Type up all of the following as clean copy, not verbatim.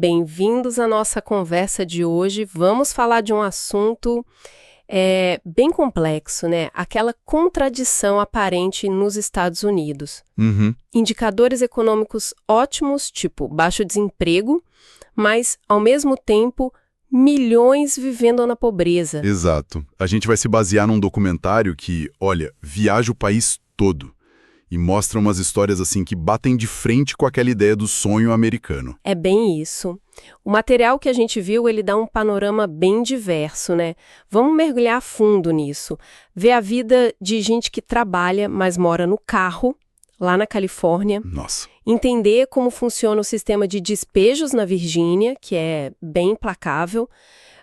Bem-vindos à nossa conversa de hoje. Vamos falar de um assunto bem complexo, né? Aquela contradição aparente nos Estados Unidos. Uhum, Indicadores econômicos ótimos, tipo baixo desemprego, mas, ao mesmo tempo, milhões vivendo na pobreza. exato. A gente vai se basear num documentário que, olha, viaja o país todo e mostra umas histórias assim que batem de frente com aquela ideia do sonho americano. É bem isso. O material que a gente viu, ele dá um panorama bem diverso, né? Vamos mergulhar a fundo nisso. Ver a vida de gente que trabalha, mas mora no carro, lá na Califórnia. Nossa, Entender como funciona o sistema de despejos na Virgínia, que é bem implacável.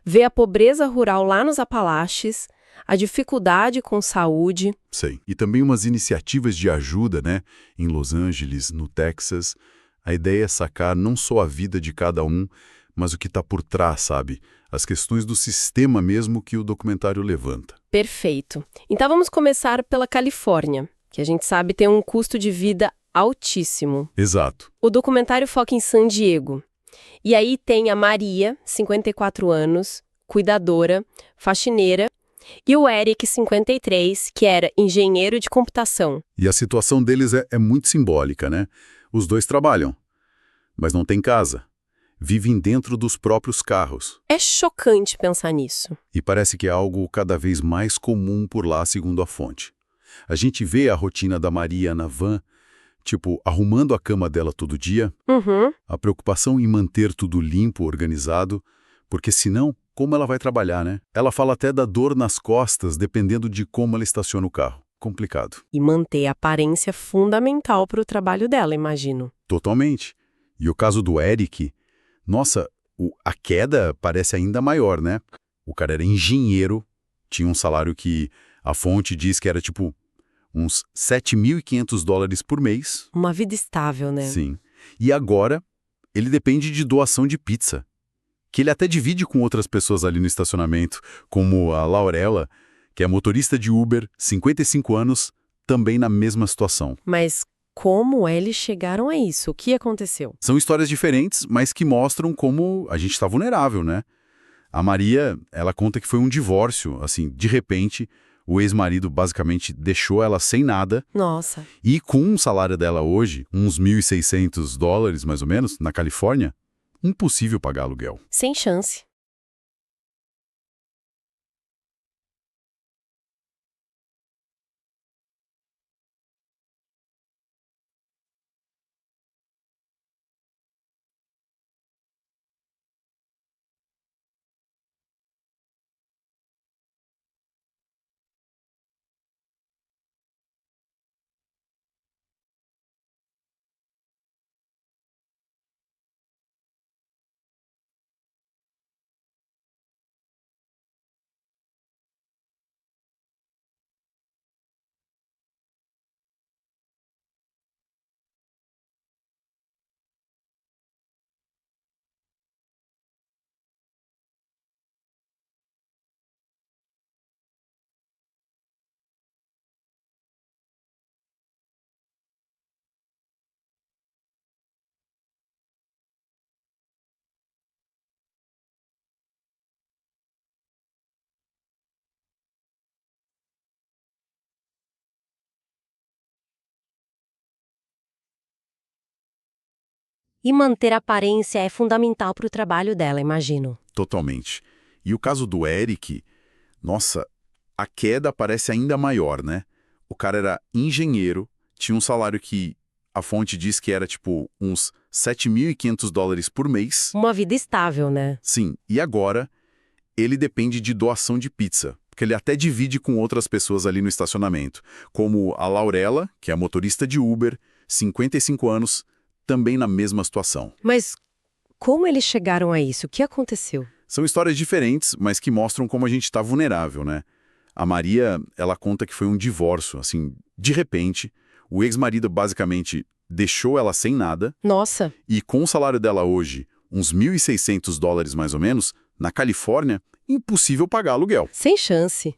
Ver a pobreza rural lá nos Apalaches, a dificuldade com saúde. sei. E também umas iniciativas de ajuda, né? Em Los Angeles, no Texas. A ideia é sacar não só a vida de cada um, mas o que está por trás, sabe? As questões do sistema mesmo que o documentário levanta. Perfeito. Então vamos começar pela Califórnia, que a gente sabe tem um custo de vida altíssimo. Exato. O documentário foca em San Diego. E aí tem a Maria, 54 anos, cuidadora, faxineira, e o Eric, 53, que era engenheiro de computação. E a situação deles é muito simbólica, né? Os dois trabalham, mas não têm casa. Vivem dentro dos próprios carros. É chocante pensar nisso. E parece que é algo cada vez mais comum por lá, segundo a fonte. A gente vê a rotina da Maria na van, tipo, arrumando a cama dela todo dia, Uhum. a preocupação em manter tudo limpo, organizado, porque senão, como ela vai trabalhar, né? Ela fala até da dor nas costas, dependendo de como ela estaciona o carro. Complicado. E manter a aparência fundamental para o trabalho dela, imagino. Totalmente. E o caso do Eric, nossa, a queda parece ainda maior, né? O cara era engenheiro, tinha um salário que a fonte diz que era tipo uns $7.500 por mês. Uma vida estável, né? Sim. E agora ele depende de doação de pizza, que ele até divide com outras pessoas ali no estacionamento, como a Laurela, que é motorista de Uber, 55 anos, também na mesma situação. Mas como eles chegaram a isso? O que aconteceu? São histórias diferentes, mas que mostram como a gente está vulnerável, né? A Maria, ela conta que foi um divórcio, assim, de repente, o ex-marido basicamente deixou ela sem nada Nossa. e com o salário dela hoje, uns $1.600 mais ou menos, na Califórnia, impossível pagar aluguel. Sem chance. E manter a aparência é fundamental para o trabalho dela, imagino. Totalmente. E o caso do Eric, nossa, a queda parece ainda maior, né? O cara era engenheiro, tinha um salário que a fonte diz que era tipo uns $7.500 por mês. Uma vida estável, né? Sim, e agora ele depende de doação de pizza, porque ele até divide com outras pessoas ali no estacionamento, como a Laurela, que é motorista de Uber, 55 anos, também na mesma situação. Mas como eles chegaram a isso? O que aconteceu? São histórias diferentes, mas que mostram como a gente está vulnerável, né? A Maria, ela conta que foi um divórcio, assim, de repente, o ex-marido basicamente deixou ela sem nada Nossa. e com o salário dela hoje, uns $1.600 mais ou menos, na Califórnia, impossível pagar aluguel. Sem chance.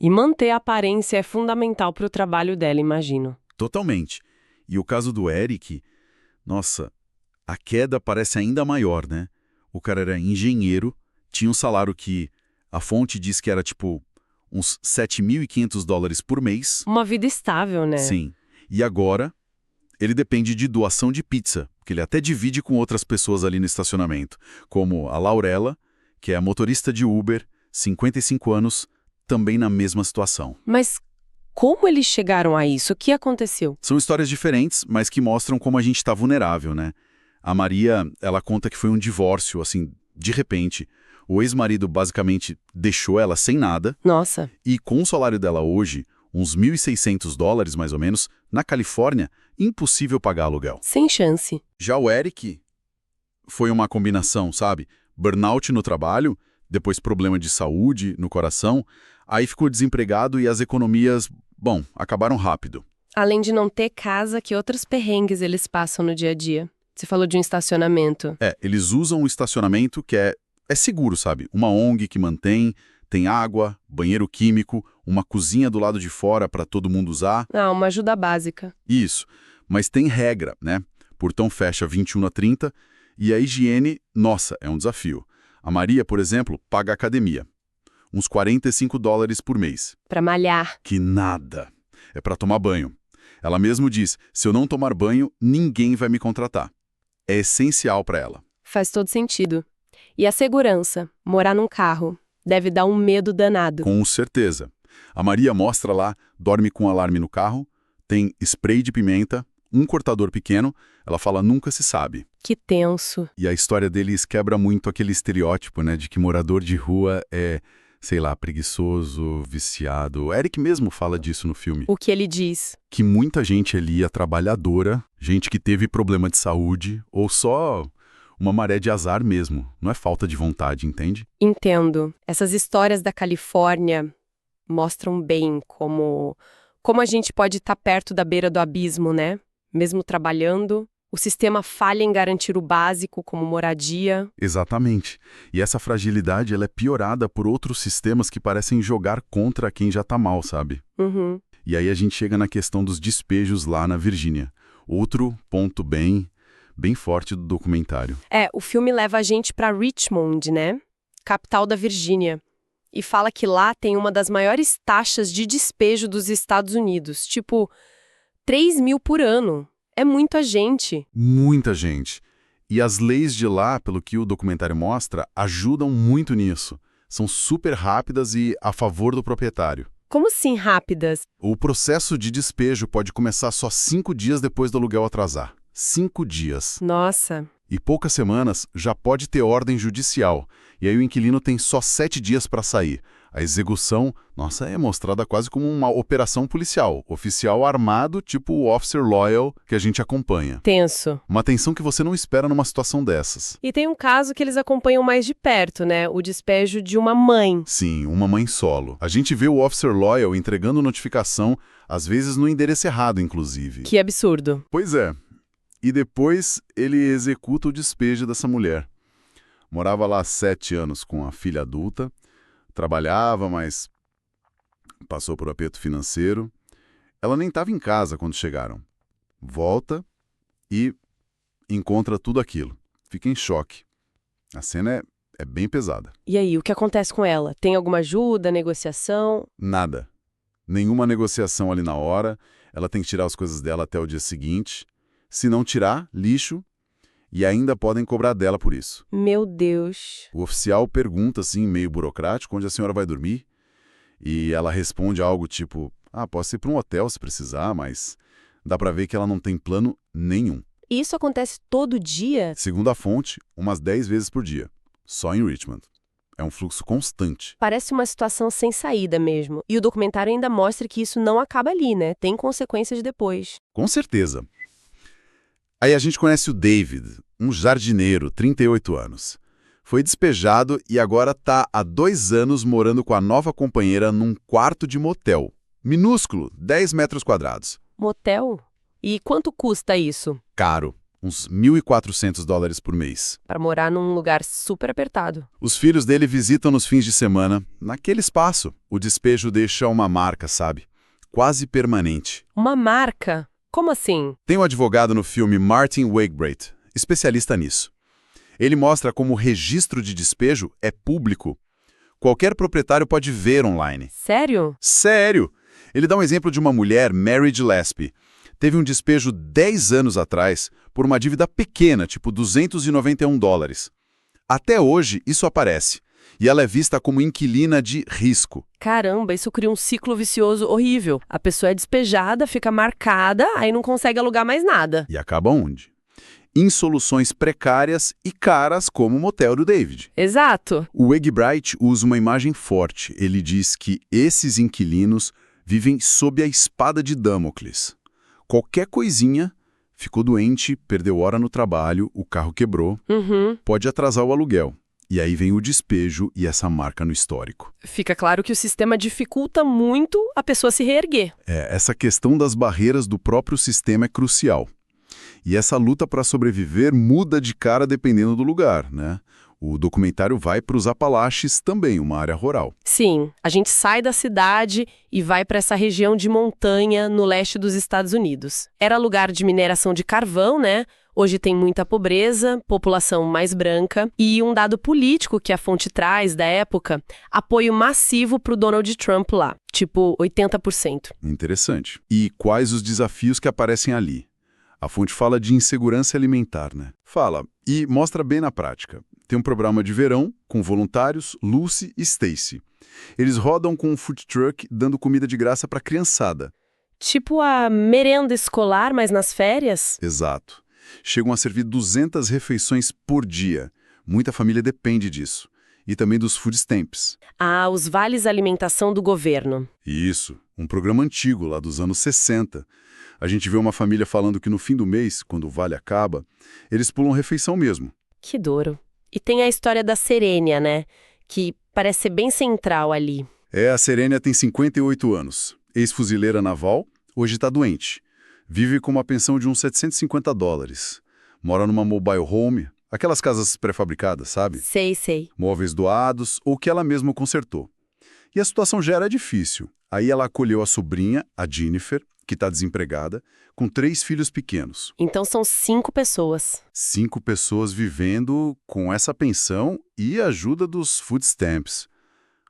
E manter a aparência é fundamental para o trabalho dela, imagino. Totalmente. E o caso do Eric, nossa, a queda parece ainda maior, né? O cara era engenheiro, tinha um salário que a fonte diz que era tipo uns $7.500 por mês. Uma vida estável, né? Sim. E agora ele depende de doação de pizza, que ele até divide com outras pessoas ali no estacionamento, como a Laurela, que é a motorista de Uber, 55 anos, também na mesma situação. Mas como eles chegaram a isso? O que aconteceu? São histórias diferentes, mas que mostram como a gente está vulnerável, né? A Maria, ela conta que foi um divórcio, assim, de repente. O ex-marido basicamente deixou ela sem nada. Nossa. E com o salário dela hoje, uns $1.600 mais ou menos, na Califórnia, impossível pagar aluguel. Sem chance. Já o Eric foi uma combinação, sabe? Burnout no trabalho, depois problema de saúde no coração, aí ficou desempregado e as economias, bom, acabaram rápido. Além de não ter casa, que outros perrengues eles passam no dia a dia? Você falou de um estacionamento. Eles usam um estacionamento que é seguro, sabe? Uma ONG que mantém, tem água, banheiro químico, uma cozinha do lado de fora para todo mundo usar. Ah, uma ajuda básica. Isso, mas tem regra, né? Portão fecha 21h30 e a higiene, nossa, é um desafio. A Maria, por exemplo, paga academia. Uns $45 por mês. Pra malhar. Que nada. É para tomar banho. Ela mesmo diz, se eu não tomar banho, ninguém vai me contratar. É essencial para ela. Faz todo sentido. E a segurança? Morar num carro. Deve dar um medo danado. Com certeza. A Maria mostra lá, dorme com alarme no carro, tem spray de pimenta, um cortador pequeno, ela fala nunca se sabe. Que tenso. E a história deles quebra muito aquele estereótipo, né, de que morador de rua é, sei lá, preguiçoso, viciado. O Eric mesmo fala disso no filme. O que ele diz? Que muita gente ali é trabalhadora, gente que teve problema de saúde, ou só uma maré de azar mesmo. Não é falta de vontade, entende? Entendo. Essas histórias da Califórnia mostram bem como a gente pode estar perto da beira do abismo, né? Mesmo trabalhando, o sistema falha em garantir o básico, como moradia. Exatamente. E essa fragilidade ela é piorada por outros sistemas que parecem jogar contra quem já tá mal, sabe? Uhum. E aí a gente chega na questão dos despejos lá na Virgínia. Outro ponto bem forte do documentário. O filme leva a gente para Richmond, né? Capital da Virgínia. E fala que lá tem uma das maiores taxas de despejo dos Estados Unidos. Tipo, 3 mil por ano. É muita gente. Muita gente. E as leis de lá, pelo que o documentário mostra, ajudam muito nisso. São super rápidas e a favor do proprietário. Como assim rápidas? O processo de despejo pode começar só 5 dias depois do aluguel atrasar. 5 dias. Nossa. E poucas semanas já pode ter ordem judicial. E aí o inquilino tem só 7 dias para sair. A execução, nossa, é mostrada quase como uma operação policial. Oficial armado, tipo o Officer Loyal que a gente acompanha. Tenso. Uma tensão que você não espera numa situação dessas. E tem um caso que eles acompanham mais de perto, né? O despejo de uma mãe. Sim, uma mãe solo. A gente vê o Officer Loyal entregando notificação, às vezes no endereço errado, inclusive. Que absurdo. Pois é. E depois ele executa o despejo dessa mulher. Morava lá há 7 anos com a filha adulta, trabalhava, mas passou por aperto financeiro. Ela nem estava em casa quando chegaram. Volta e encontra tudo aquilo. Fica em choque. A cena é bem pesada. E aí, o que acontece com ela? Tem alguma ajuda, negociação? Nada. Nenhuma negociação ali na hora. Ela tem que tirar as coisas dela até o dia seguinte. Se não tirar, lixo. E ainda podem cobrar dela por isso. Meu Deus. O oficial pergunta, assim, meio burocrático, onde a senhora vai dormir? E ela responde algo tipo, posso ir para um hotel se precisar, mas dá para ver que ela não tem plano nenhum. E isso acontece todo dia? Segundo a fonte, umas 10 vezes por dia. Só em Richmond. É um fluxo constante. Parece uma situação sem saída mesmo. E o documentário ainda mostra que isso não acaba ali, né? Tem consequências depois. Com certeza. Aí a gente conhece o David, um jardineiro, 38 anos. Foi despejado e agora está há 2 anos morando com a nova companheira num quarto de motel. Minúsculo, 10 metros quadrados. Motel? E quanto custa isso? Caro, uns $1.400 por mês. Para morar num lugar super apertado. Os filhos dele visitam nos fins de semana. Naquele espaço, o despejo deixa uma marca, sabe? Quase permanente. Uma marca? Como assim? Tem um advogado no filme Martin Wakebraid, especialista nisso. Ele mostra como o registro de despejo é público. Qualquer proprietário pode ver online. Sério? Sério! Ele dá um exemplo de uma mulher, Mary Gillespie. Teve um despejo 10 anos atrás por uma dívida pequena, tipo $291. Até hoje, isso aparece. E ela é vista como inquilina de risco. Caramba, isso cria um ciclo vicioso horrível. A pessoa é despejada, fica marcada, aí não consegue alugar mais nada. E acaba onde? Em soluções precárias e caras como o motel do David. Exato. O Wakebraid usa uma imagem forte. Ele diz que esses inquilinos vivem sob a espada de Damocles. Qualquer coisinha, ficou doente, perdeu hora no trabalho, o carro quebrou, pode atrasar o aluguel. E aí vem o despejo e essa marca no histórico. Fica claro que o sistema dificulta muito a pessoa se reerguer. Essa questão das barreiras do próprio sistema é crucial. E essa luta para sobreviver muda de cara dependendo do lugar, né? O documentário vai para os Apalaches também, uma área rural. Sim, a gente sai da cidade e vai para essa região de montanha no leste dos Estados Unidos. Era lugar de mineração de carvão, né? Hoje tem muita pobreza, população mais branca e um dado político que a fonte traz da época, apoio massivo para o Donald Trump lá, tipo 80%. Interessante. E quais os desafios que aparecem ali? A fonte fala de insegurança alimentar, né? Fala, e mostra bem na prática. Tem um programa de verão com voluntários, Lucy e Stacy. Eles rodam com um food truck dando comida de graça para a criançada. Tipo a merenda escolar, mas nas férias? Exato. Chegam a servir 200 refeições por dia. Muita família depende disso. E também dos food stamps. Ah, os vales alimentação do governo. Isso, um programa antigo, lá dos anos 60. A gente vê uma família falando que no fim do mês, quando o vale acaba, eles pulam refeição mesmo. Que duro. E tem a história da Serênia, né? Que parece ser bem central ali. A Serênia tem 58 anos. Ex-fuzileira naval, hoje está doente. Vive com uma pensão de uns $750. Mora numa mobile home, aquelas casas pré-fabricadas, sabe? Sei. Móveis doados ou que ela mesma consertou. E a situação já era difícil. Aí ela acolheu a sobrinha, a Jennifer, que está desempregada, com 3 filhos pequenos. Então são 5 pessoas. 5 pessoas vivendo com essa pensão e a ajuda dos food stamps.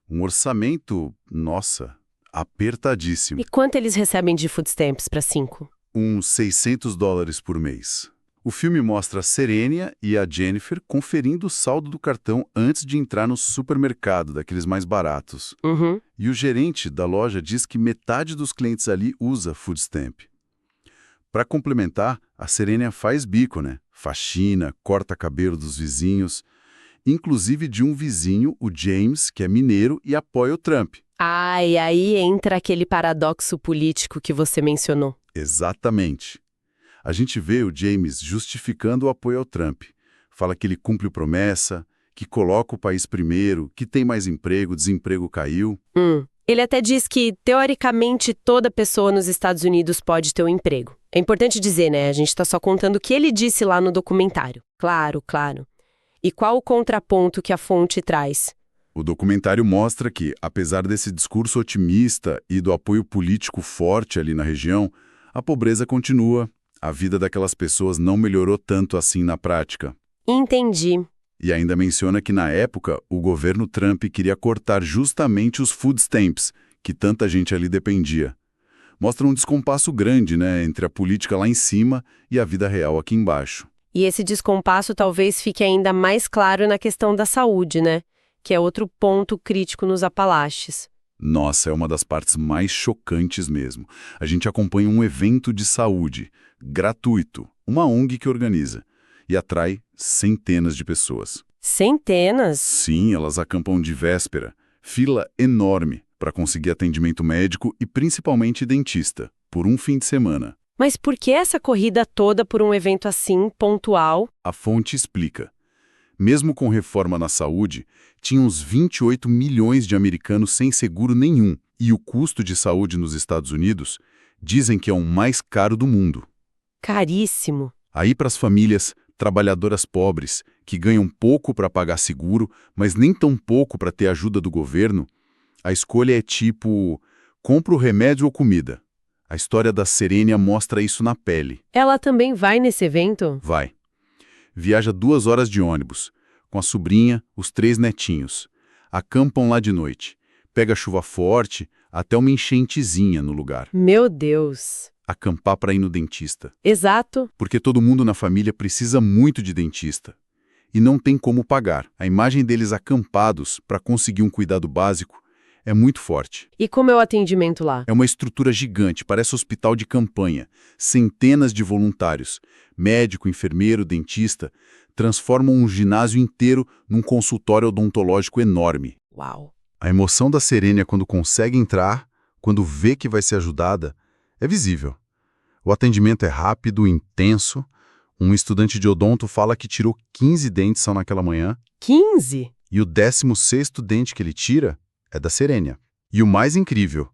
Um orçamento, nossa, apertadíssimo. E quanto eles recebem de food stamps para 5? Uns $600 por mês. O filme mostra a Serênia e a Jennifer conferindo o saldo do cartão antes de entrar no supermercado, daqueles mais baratos. E o gerente da loja diz que metade dos clientes ali usa food stamp. Para complementar, a Serênia faz bico, né? Faxina, corta cabelo dos vizinhos, inclusive de um vizinho, o James, que é mineiro e apoia o Trump. E aí entra aquele paradoxo político que você mencionou. Exatamente. A gente vê o James justificando o apoio ao Trump. Fala que ele cumpre promessa, que coloca o país primeiro, que tem mais emprego, o desemprego caiu. Ele até diz que, teoricamente, toda pessoa nos Estados Unidos pode ter um emprego. É importante dizer, né? A gente está só contando o que ele disse lá no documentário. Claro. E qual o contraponto que a fonte traz? O documentário mostra que, apesar desse discurso otimista e do apoio político forte ali na região, a pobreza continua. A vida daquelas pessoas não melhorou tanto assim na prática. Entendi. E ainda menciona que, na época, o governo Trump queria cortar justamente os food stamps, que tanta gente ali dependia. Mostra um descompasso grande, né, entre a política lá em cima e a vida real aqui embaixo. E esse descompasso talvez fique ainda mais claro na questão da saúde, né? Que é outro ponto crítico nos Apalaches. Nossa, é uma das partes mais chocantes mesmo. A gente acompanha um evento de saúde, gratuito, uma ONG que organiza, e atrai centenas de pessoas. Centenas? Sim, elas acampam de véspera. Fila enorme para conseguir atendimento médico e principalmente dentista, por um fim de semana. Mas por que essa corrida toda por um evento assim, pontual? A fonte explica. Mesmo com reforma na saúde, tinha uns 28 milhões de americanos sem seguro nenhum, e o custo de saúde nos Estados Unidos dizem que é o mais caro do mundo. Caríssimo. Aí para as famílias trabalhadoras pobres, que ganham pouco para pagar seguro, mas nem tão pouco para ter ajuda do governo, a escolha é tipo, compra o remédio ou comida. A história da Serênia mostra isso na pele. Ela também vai nesse evento? Vai. Viaja 2 horas de ônibus, com a sobrinha, os 3 netinhos. Acampam lá de noite. Pega chuva forte, até uma enchentezinha no lugar. Meu Deus! Acampar para ir no dentista. Exato. Porque todo mundo na família precisa muito de dentista. E não tem como pagar. A imagem deles acampados para conseguir um cuidado básico é muito forte. E como é o atendimento lá? É uma estrutura gigante, parece hospital de campanha. Centenas de voluntários, médico, enfermeiro, dentista, transformam um ginásio inteiro num consultório odontológico enorme. Uau! A emoção da Serênia quando consegue entrar, quando vê que vai ser ajudada, é visível. O atendimento é rápido, intenso. Um estudante de odonto fala que tirou 15 dentes só naquela manhã. 15? E o 16º dente que ele tira é da Serênia. E o mais incrível,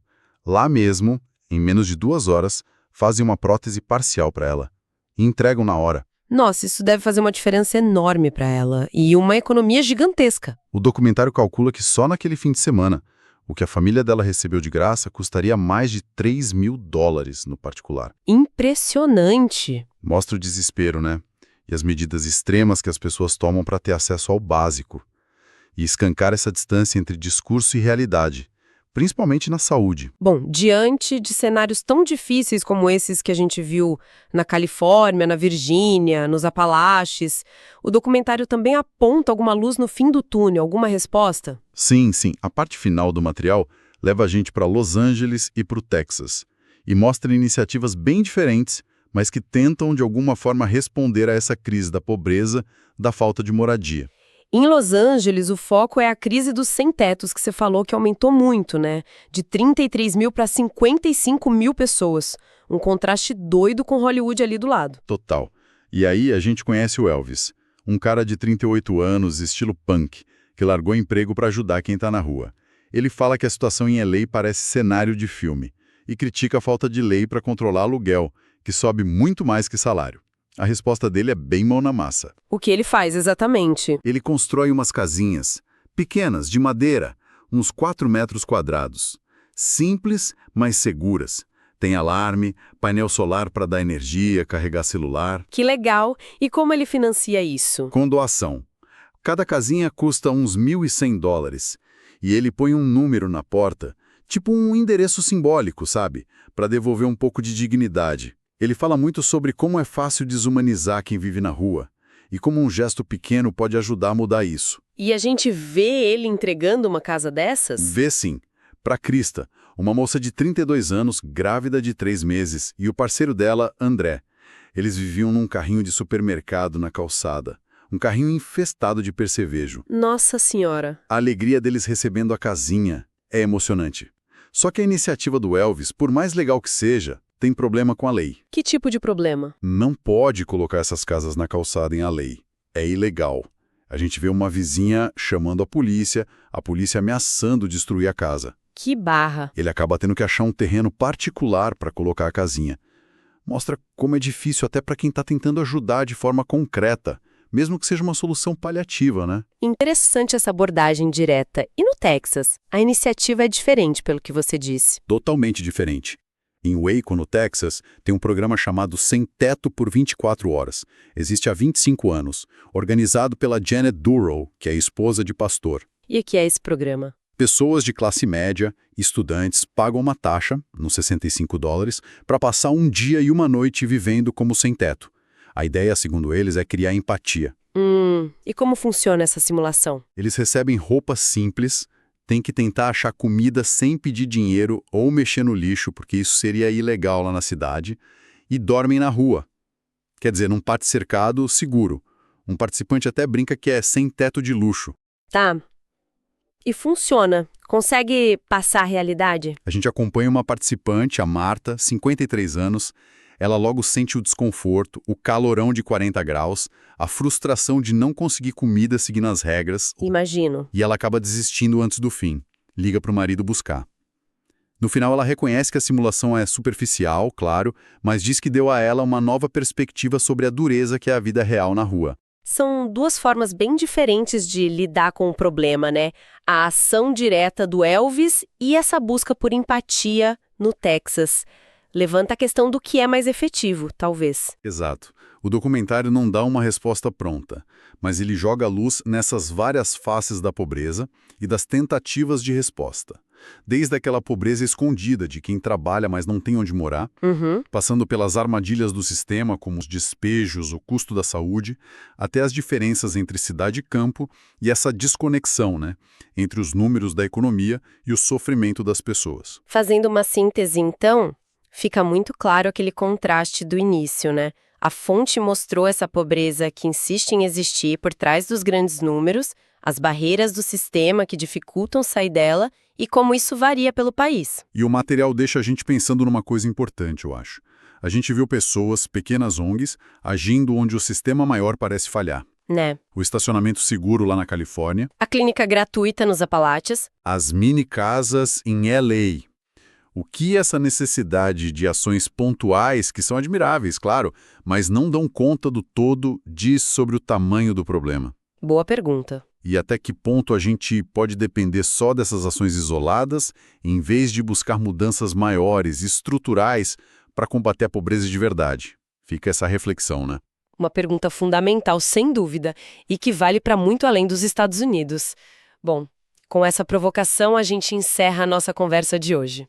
lá mesmo, em menos de 2 horas, fazem uma prótese parcial para ela. E entregam na hora. Nossa, isso deve fazer uma diferença enorme para ela. E uma economia gigantesca. O documentário calcula que só naquele fim de semana, o que a família dela recebeu de graça custaria mais de $3.000 no particular. Impressionante! Mostra o desespero, né? E as medidas extremas que as pessoas tomam para ter acesso ao básico. E escancar essa distância entre discurso e realidade, principalmente na saúde. Bom, diante de cenários tão difíceis como esses que a gente viu na Califórnia, na Virgínia, nos Apalaches, o documentário também aponta alguma luz no fim do túnel, alguma resposta? Sim, sim. A parte final do material leva a gente para Los Angeles e para o Texas. E mostra iniciativas bem diferentes, mas que tentam de alguma forma responder a essa crise da pobreza, da falta de moradia. Em Los Angeles, o foco é a crise dos sem-tetos, que você falou que aumentou muito, né? De 33 mil para 55 mil pessoas. Um contraste doido com Hollywood ali do lado. Total. E aí a gente conhece o Elvis, um cara de 38 anos, estilo punk, que largou emprego para ajudar quem está na rua. Ele fala que a situação em LA parece cenário de filme e critica a falta de lei para controlar aluguel, que sobe muito mais que salário. A resposta dele é bem mão na massa. O que ele faz exatamente? Ele constrói umas casinhas, pequenas, de madeira, uns 4 metros quadrados. Simples, mas seguras. Tem alarme, painel solar para dar energia, carregar celular. Que legal! E como ele financia isso? Com doação. Cada casinha custa uns $1.100. E ele põe um número na porta, tipo um endereço simbólico, sabe? Para devolver um pouco de dignidade. Ele fala muito sobre como é fácil desumanizar quem vive na rua e como um gesto pequeno pode ajudar a mudar isso. E a gente vê ele entregando uma casa dessas? Vê sim. Para Krista, uma moça de 32 anos, grávida de 3 meses, e o parceiro dela, André. Eles viviam num carrinho de supermercado na calçada. Um carrinho infestado de percevejo. Nossa Senhora! A alegria deles recebendo a casinha é emocionante. Só que a iniciativa do Elvis, por mais legal que seja, tem problema com a lei. Que tipo de problema? Não pode colocar essas casas na calçada em a lei. É ilegal. A gente vê uma vizinha chamando a polícia ameaçando destruir a casa. Que barra! Ele acaba tendo que achar um terreno particular para colocar a casinha. Mostra como é difícil até para quem está tentando ajudar de forma concreta, mesmo que seja uma solução paliativa, né? Interessante essa abordagem direta. E no Texas? A iniciativa é diferente, pelo que você disse. Totalmente diferente. Em Waco, no Texas, tem um programa chamado Sem Teto por 24 Horas. Existe há 25 anos, organizado pela Janet Durrow, que é esposa de pastor. E o que é esse programa? Pessoas de classe média, estudantes, pagam uma taxa, uns $65, para passar um dia e uma noite vivendo como sem teto. A ideia, segundo eles, é criar empatia. E como funciona essa simulação? Eles recebem roupas simples, têm que tentar achar comida sem pedir dinheiro ou mexer no lixo, porque isso seria ilegal lá na cidade, e dormem na rua. Quer dizer, num pátio cercado seguro. Um participante até brinca que é sem teto de luxo. Tá. E funciona? Consegue passar a realidade? A gente acompanha uma participante, a Marta, 53 anos. Ela logo sente o desconforto, o calorão de 40 graus, a frustração de não conseguir comida seguindo as regras. Imagino. E ela acaba desistindo antes do fim. Liga para o marido buscar. No final, ela reconhece que a simulação é superficial, claro, mas diz que deu a ela uma nova perspectiva sobre a dureza que é a vida real na rua. São duas formas bem diferentes de lidar com o problema, né? A ação direta do Elvis e essa busca por empatia no Texas. Levanta a questão do que é mais efetivo, talvez. Exato. O documentário não dá uma resposta pronta, mas ele joga luz nessas várias faces da pobreza e das tentativas de resposta. Desde aquela pobreza escondida de quem trabalha, mas não tem onde morar, passando pelas armadilhas do sistema, como os despejos, o custo da saúde, até as diferenças entre cidade e campo e essa desconexão, né, entre os números da economia e o sofrimento das pessoas. Fazendo uma síntese, então, fica muito claro aquele contraste do início, né? A fonte mostrou essa pobreza que insiste em existir por trás dos grandes números, as barreiras do sistema que dificultam sair dela e como isso varia pelo país. E o material deixa a gente pensando numa coisa importante, eu acho. A gente viu pessoas, pequenas ONGs, agindo onde o sistema maior parece falhar. Né? O estacionamento seguro lá na Califórnia. A clínica gratuita nos Apalaches. As mini-casas em LA. O que essa necessidade de ações pontuais, que são admiráveis, claro, mas não dão conta do todo, diz sobre o tamanho do problema? Boa pergunta. E até que ponto a gente pode depender só dessas ações isoladas, em vez de buscar mudanças maiores, estruturais, para combater a pobreza de verdade? Fica essa reflexão, né? Uma pergunta fundamental, sem dúvida, e que vale para muito além dos Estados Unidos. Bom, com essa provocação a gente encerra a nossa conversa de hoje.